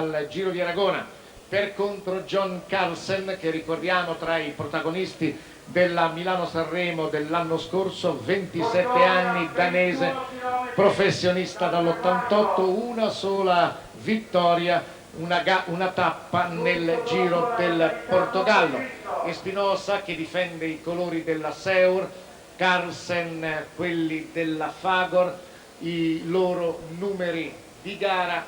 al Giro di Aragona. Per contro John Carlsen, che ricordiamo tra i protagonisti della Milano-Sanremo dell'anno scorso, 27 anni, danese, professionista dall'88, una sola vittoria, una tappa nel Giro del Portogallo. Espinosa che difende i colori della Seur, Carlsen quelli della Fagor. I loro numeri di gara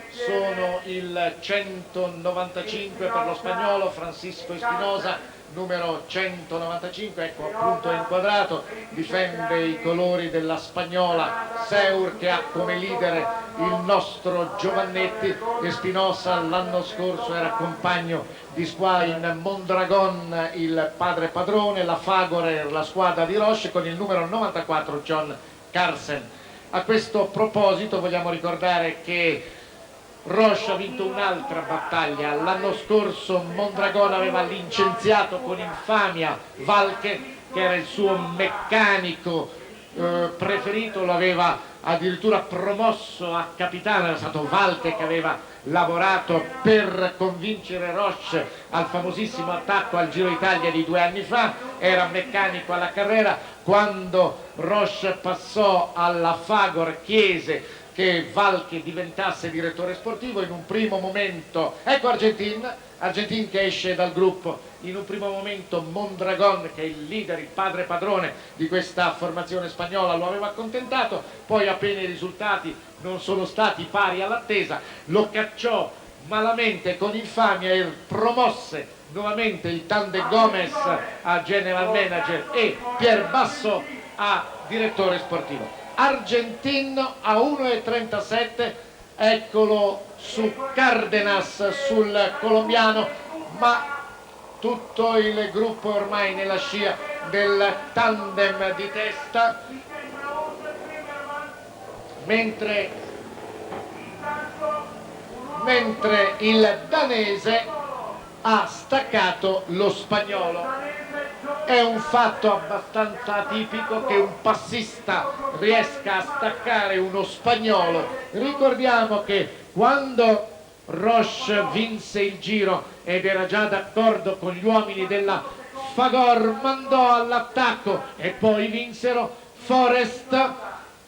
sono il 195 per lo spagnolo Francisco Espinosa, numero 195, ecco appunto inquadrato, difende i colori della spagnola Seur, che ha come leader il nostro Giovannetti. Espinosa l'anno scorso era compagno di squadra in Mondragon, il padre padrone, la Fagor era la squadra di Roche con il numero 94 John Carlsen. A questo proposito vogliamo ricordare che Roche ha vinto un'altra battaglia. L'anno scorso Mondragon aveva licenziato con infamia Valche, che era il suo meccanico preferito, lo aveva addirittura promosso a capitano. Era stato Valche che aveva lavorato per convincere Roche al famosissimo attacco al Giro d'Italia di 2 anni fa, era meccanico alla carrera. Quando Roche passò alla Fagor chiese che Valche diventasse direttore sportivo. In un primo momento, ecco Argentin che esce dal gruppo, in un primo momento Mondragon, che è il leader, il padre padrone di questa formazione spagnola, lo aveva accontentato, poi appena i risultati non sono stati pari all'attesa lo cacciò malamente con infamia e promosse nuovamente il Tande Gomez a general manager e Pierre Basso a direttore sportivo. Argentino a 1,37, eccolo su Cárdenas, sul colombiano, ma tutto il gruppo ormai nella scia del tandem di testa, mentre il danese ha staccato lo spagnolo. È un fatto abbastanza atipico che un passista riesca a staccare uno spagnolo. Ricordiamo che quando Roche vinse il Giro ed era già d'accordo con gli uomini della Fagor, mandò all'attacco e poi vinsero Forest,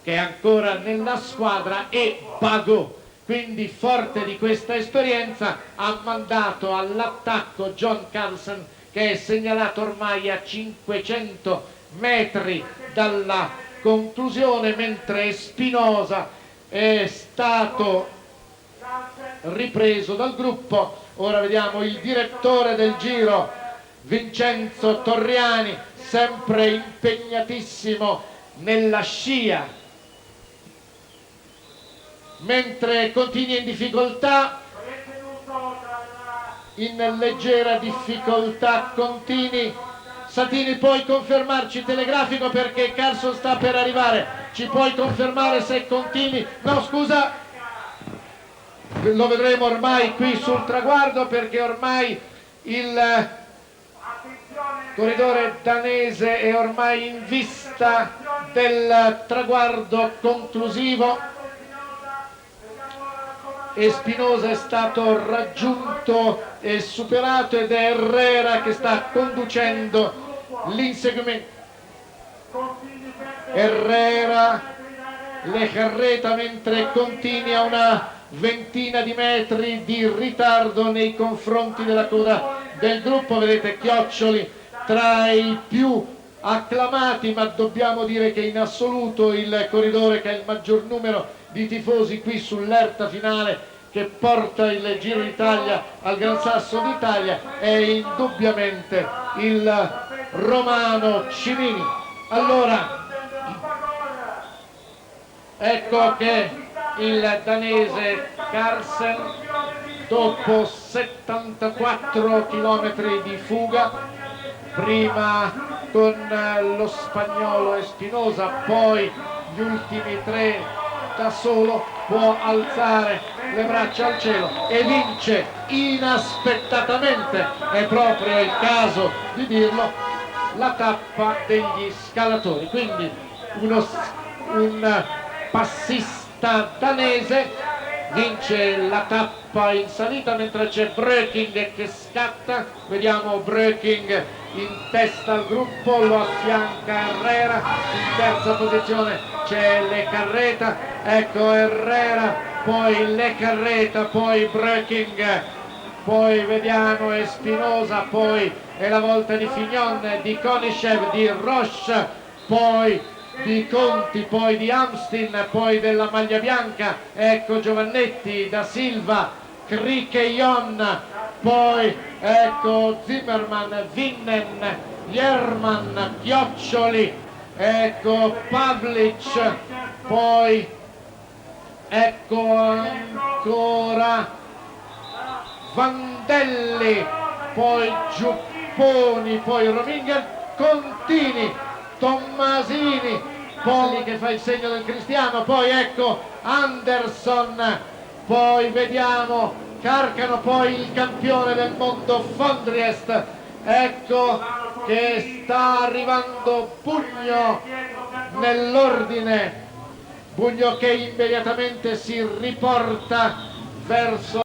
che è ancora nella squadra, e Bagot. Quindi forte di questa esperienza ha mandato all'attacco John Carlsen, che è segnalato ormai a 500 metri dalla conclusione, mentre Espinosa è stato ripreso dal gruppo. Ora vediamo il direttore del Giro, Vincenzo Torriani, sempre impegnatissimo nella scia, mentre continua in difficoltà, in leggera difficoltà Contini. Satini, puoi confermarci il telegrafico perché Carlsen sta per arrivare, ci puoi confermare se Contini? No, scusa, lo vedremo ormai qui sul traguardo, perché ormai il corridore danese è ormai in vista del traguardo conclusivo. Espinosa è stato raggiunto e superato ed è Herrera che sta conducendo l'inseguimento. Herrera le carreta mentre continua una ventina di metri di ritardo nei confronti della coda del gruppo. Vedete Chioccioli tra i più acclamati, ma dobbiamo dire che in assoluto il corridore che ha il maggior numero di tifosi qui sull'erta finale, che porta il Giro d'Italia al Gran Sasso d'Italia, è indubbiamente il romano Cimini. Allora, ecco che il danese Carlsen, dopo 74 km di fuga, prima con lo spagnolo Espinosa, poi gli ultimi 3 da solo, può alzare le braccia al cielo e vince inaspettatamente, è proprio il caso di dirlo, la tappa degli scalatori. Quindi un passista danese vince la tappa in salita, mentre c'è Breaking che scatta. Vediamo Breaking in testa al gruppo, lo affianca Herrera. In terza posizione c'è Le Carreta, ecco Herrera, poi Le Carreta, poi Breaking, poi vediamo Espinosa, poi è la volta di Fignon, di Konishev, di Roche, poi di Conti, poi di Amstin, poi della maglia bianca, ecco Giovannetti, Da Silva, Cricheyon, poi ecco Zimmerman, Vinnen, Jerman, Chioccioli, ecco Pavlic, poi ecco ancora Vandelli, poi Giupponi, poi Rominger, Contini, Tommasini, poi che fa il segno del cristiano, poi ecco Anderson, poi vediamo Carcano, poi il campione del mondo Fondriest, ecco che sta arrivando Bugno nell'ordine, Bugno che immediatamente si riporta verso